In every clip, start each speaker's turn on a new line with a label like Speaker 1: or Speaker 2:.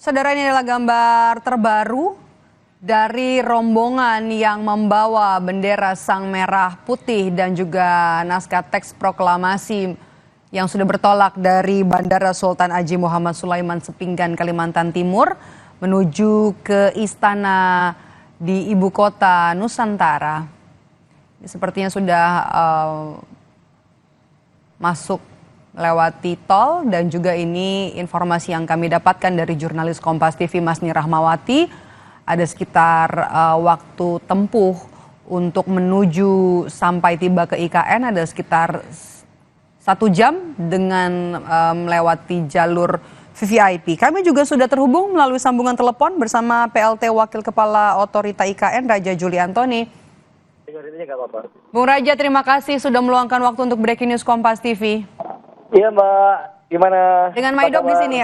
Speaker 1: Saudara, ini adalah gambar terbaru dari rombongan yang membawa bendera Sang Merah Putih dan juga naskah teks proklamasi yang sudah bertolak dari Bandara Sultan Haji Muhammad Sulaiman Sepinggan, Kalimantan Timur menuju ke istana di ibu kota Nusantara. Ini sepertinya sudah masuk melewati tol, dan juga ini informasi yang kami dapatkan dari jurnalis Kompas TV Masni Rahmawati. Ada sekitar waktu tempuh untuk menuju sampai tiba ke IKN ada sekitar 1 jam dengan melewati jalur VVIP. Kami juga sudah terhubung melalui sambungan telepon bersama PLT Wakil Kepala Otorita IKN Raja Juli Antoni. Bung Raja, terima kasih sudah meluangkan waktu untuk Breaking News Kompas TV.
Speaker 2: Iya Mbak, gimana?
Speaker 1: Dengan Maidop di sini,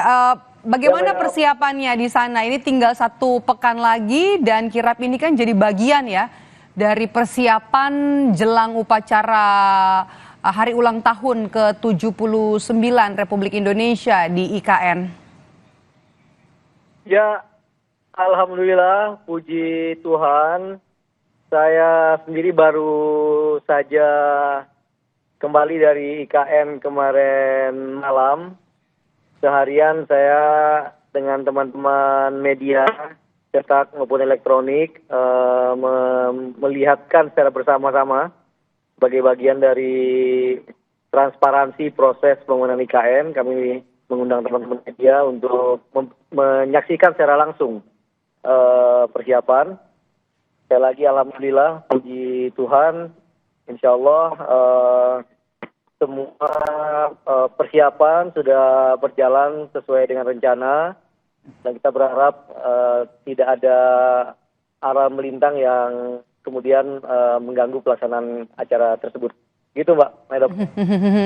Speaker 1: bagaimana persiapannya di sana? Ini tinggal 1 pekan lagi dan kirap ini kan jadi bagian ya dari persiapan jelang upacara hari ulang tahun ke-79 Republik Indonesia di IKN.
Speaker 2: Ya, alhamdulillah, puji Tuhan. Saya sendiri baru saja kembali dari IKN kemarin malam. Seharian saya dengan teman-teman media cetak maupun elektronik melihatkan secara bersama-sama sebagai bagian dari transparansi proses pembangunan IKN. Kami mengundang teman-teman media untuk menyaksikan secara langsung persiapan. Sekali lagi alhamdulillah, puji Tuhan. Insya Allah semua persiapan sudah berjalan sesuai dengan rencana, dan kita berharap tidak ada arah melintang yang kemudian mengganggu pelaksanaan acara tersebut. Gitu Mbak Maidop.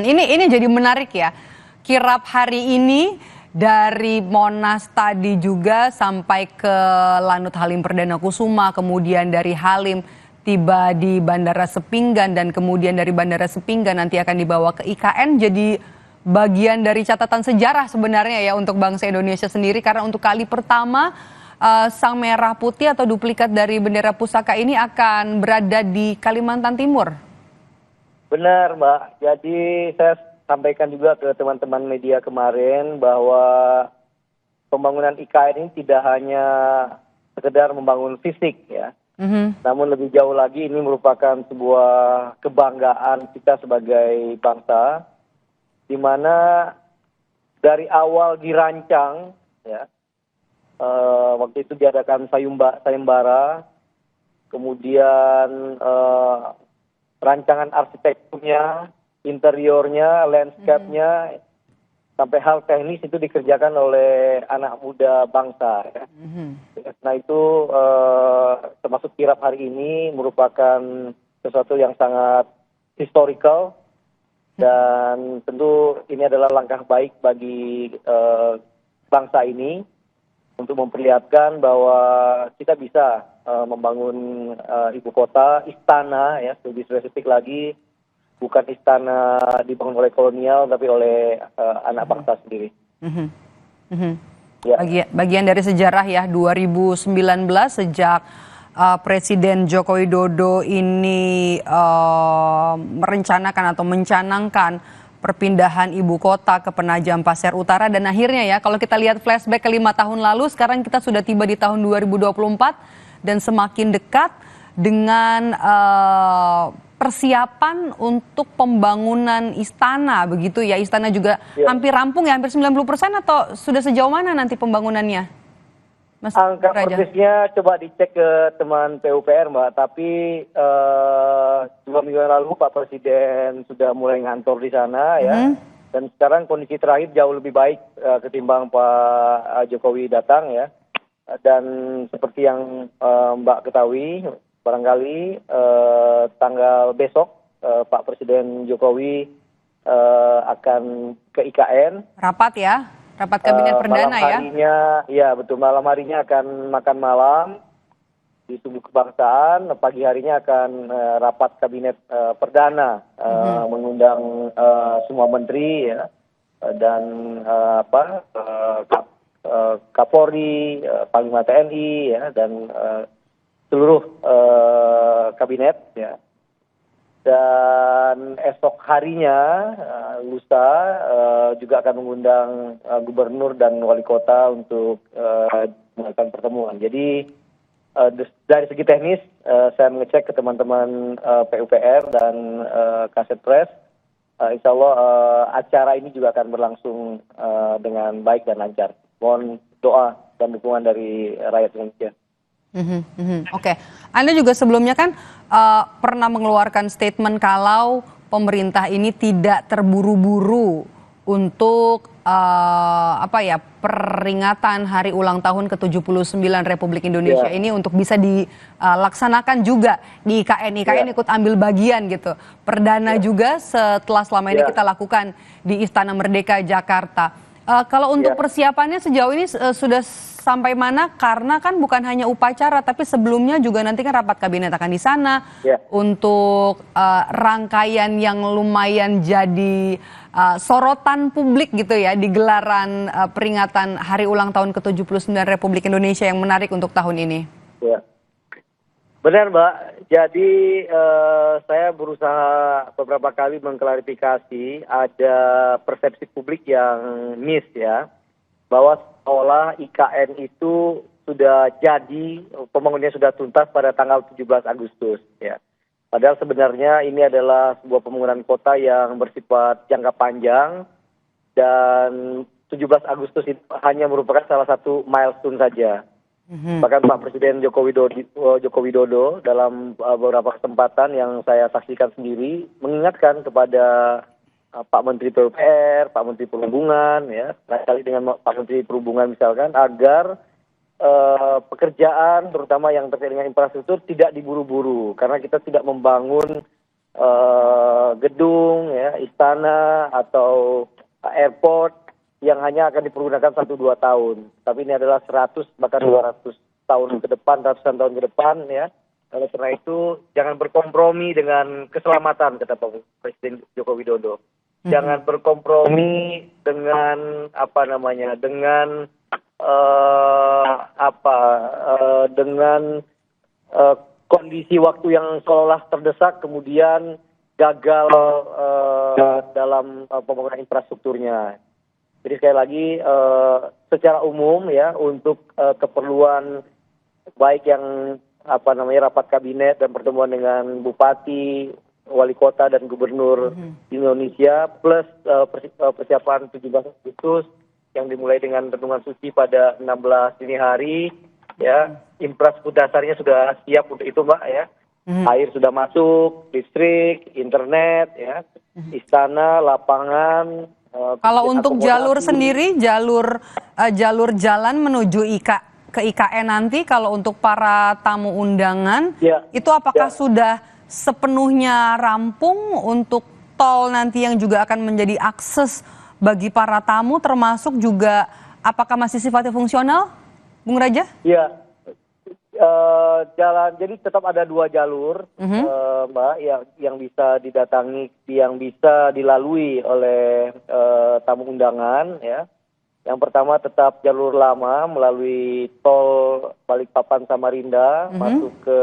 Speaker 1: Ini jadi menarik ya, kirap hari ini dari Monas tadi juga sampai ke Lanut Halim Perdana Kusuma, kemudian dari Halim tiba di Bandara Sepinggan, dan kemudian dari Bandara Sepinggan nanti akan dibawa ke IKN. Jadi bagian dari catatan sejarah sebenarnya ya untuk bangsa Indonesia sendiri, karena untuk kali pertama Sang Merah Putih atau duplikat dari bendera pusaka ini akan berada di Kalimantan Timur.
Speaker 2: Benar Mbak, jadi saya sampaikan juga ke teman-teman media kemarin bahwa pembangunan IKN ini tidak hanya sekedar membangun fisik ya. Namun lebih jauh lagi ini merupakan sebuah kebanggaan kita sebagai bangsa, di mana dari awal dirancang ya, waktu itu diadakan sayembara, kemudian rancangan arsitekturnya, interiornya, landscape-nya, sampai hal teknis itu dikerjakan oleh anak muda bangsa ya. Nah itu termasuk kirap hari ini merupakan sesuatu yang sangat historical, dan tentu ini adalah langkah baik bagi bangsa ini untuk memperlihatkan bahwa kita bisa membangun ibu kota, istana ya, lebih spesifik lagi, bukan istana dibangun oleh kolonial tapi oleh anak bangsa sendiri.
Speaker 1: Ya. Bagian dari sejarah ya, 2019 sejak Presiden Joko Widodo ini merencanakan atau mencanangkan perpindahan ibu kota ke Penajam Pasir Utara, dan akhirnya ya kalau kita lihat flashback ke 5 tahun lalu, sekarang kita sudah tiba di tahun 2024 dan semakin dekat dengan persiapan untuk pembangunan istana begitu ya. Istana juga hampir rampung ya, hampir 90% atau sudah sejauh mana nanti pembangunannya, Mas
Speaker 2: Angka
Speaker 1: Raja?
Speaker 2: persisnya coba dicek ke teman PUPR Mbak, tapi 2 minggu yang lalu Pak Presiden sudah mulai ngantor di sana ya, dan sekarang kondisi terakhir jauh lebih baik ketimbang Pak Jokowi datang ya, dan seperti yang Mbak ketahui, barangkali tanggal besok Pak Presiden Jokowi akan ke IKN.
Speaker 1: Rapat ya, rapat kabinet perdana
Speaker 2: malam harinya, ya betul, malam harinya akan makan malam di Tugu Kebangsaan, pagi harinya akan rapat kabinet perdana, mengundang semua menteri ya, dan Kapolri, Panglima TNI, ya, dan seluruh kabinet, ya. Dan esok harinya, lusa, juga akan mengundang gubernur dan wali kota untuk melakukan pertemuan. Jadi dari segi teknis, saya mengecek ke teman-teman PUPR dan Kasetpres, insya Allah acara ini juga akan berlangsung dengan baik dan lancar. Mohon doa dan dukungan dari rakyat Indonesia.
Speaker 1: Oke. Anda juga sebelumnya kan pernah mengeluarkan statement kalau pemerintah ini tidak terburu-buru untuk peringatan hari ulang tahun ke-79 Republik Indonesia ini untuk bisa dilaksanakan juga di IKN. IKN ikut ambil bagian gitu. Perdana juga selama ini kita lakukan di Istana Merdeka Jakarta. Kalau untuk persiapannya sejauh ini sudah sampai mana? Karena kan bukan hanya upacara, tapi sebelumnya juga nanti kan rapat kabinet akan di sana untuk rangkaian yang lumayan jadi sorotan publik gitu ya di gelaran peringatan hari ulang tahun ke-79 Republik Indonesia yang menarik untuk tahun ini.
Speaker 2: Ya. Benar, Mbak. Jadi saya berusaha beberapa kali mengklarifikasi ada persepsi publik yang miss ya, bahwa seolah IKN itu sudah jadi, pembangunannya sudah tuntas pada tanggal 17 Agustus ya. Padahal sebenarnya ini adalah sebuah pembangunan kota yang bersifat jangka panjang dan 17 Agustus itu hanya merupakan salah satu milestone saja. Bahkan Pak Presiden Joko Widodo dalam beberapa kesempatan yang saya saksikan sendiri mengingatkan kepada Pak Menteri PUPR, Pak Menteri Perhubungan, ya, kali dengan Pak Menteri Perhubungan misalkan, agar pekerjaan terutama yang terkait dengan infrastruktur tidak diburu-buru karena kita tidak membangun gedung, ya, istana atau airport yang hanya akan dipergunakan 1-2 tahun. Tapi ini adalah 100 bahkan 200 tahun ke depan, ratusan tahun ke depan ya. Oleh karena itu jangan berkompromi dengan keselamatan, kata Pak Presiden Joko Widodo. Jangan berkompromi dengan dengan kondisi waktu yang seolah terdesak kemudian gagal dalam pembangunan infrastrukturnya. Jadi sekali lagi secara umum ya untuk keperluan baik yang rapat kabinet dan pertemuan dengan bupati, wali kota dan gubernur di Indonesia plus persiapan 17 Agustus yang dimulai dengan renungan suci pada 16 dini hari ya, infrastruktur dasarnya sudah siap untuk itu Mbak ya. Air sudah masuk, listrik, internet ya, istana, lapangan.
Speaker 1: Kalau untuk jalur sendiri, jalur jalan menuju ke IKN nanti, kalau untuk para tamu undangan, itu apakah sudah sepenuhnya rampung untuk tol nanti yang juga akan menjadi akses bagi para tamu, termasuk juga apakah masih sifatnya fungsional, Bung Raja?
Speaker 2: Iya, jalan jadi tetap ada 2 jalur, Mbak, yang bisa didatangi, yang bisa dilalui oleh tamu undangan ya. Yang pertama tetap jalur lama melalui tol Balikpapan Samarinda masuk ke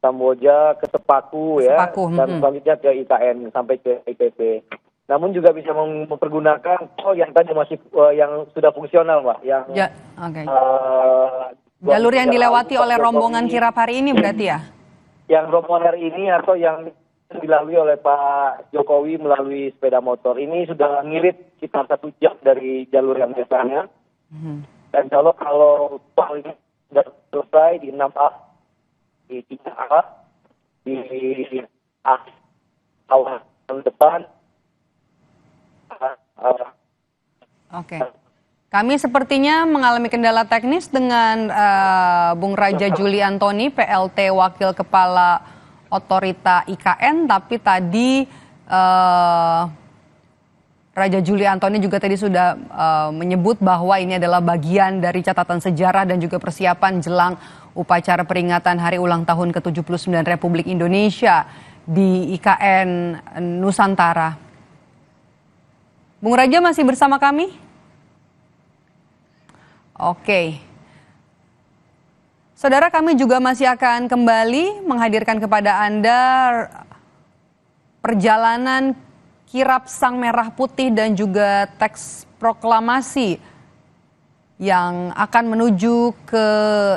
Speaker 2: Samboja, ke Sepaku ya, dan selanjutnya ke IKN sampai ke IPP. Namun juga bisa mempergunakan tol yang tadi masih yang sudah fungsional, Mbak, yang
Speaker 1: jalur yang dilewati oleh rombongan kirap hari ini berarti ya?
Speaker 2: Yang rombongan hari ini atau yang dilalui oleh Pak Jokowi melalui sepeda motor. Ini sudah ngirit sekitar 1 jam dari jalur yang biasanya. Dan kalau tol ini sudah selesai di 6A, di 3A, di kawasan depan.
Speaker 1: Oke. Kami sepertinya mengalami kendala teknis dengan Bung Raja Juli Antoni, PLT Wakil Kepala Otorita IKN, tapi tadi Raja Juli Antoni juga tadi sudah menyebut bahwa ini adalah bagian dari catatan sejarah dan juga persiapan jelang upacara peringatan Hari Ulang Tahun ke-79 Republik Indonesia di IKN Nusantara. Bung Raja masih bersama kami? Oke. Saudara, kami juga masih akan kembali menghadirkan kepada Anda perjalanan kirap Sang Merah Putih dan juga teks proklamasi yang akan menuju ke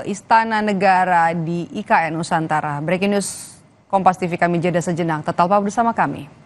Speaker 1: Istana Negara di IKN Nusantara. Breaking News Kompas TV kami jeda sejenak. Tetaplah bersama kami.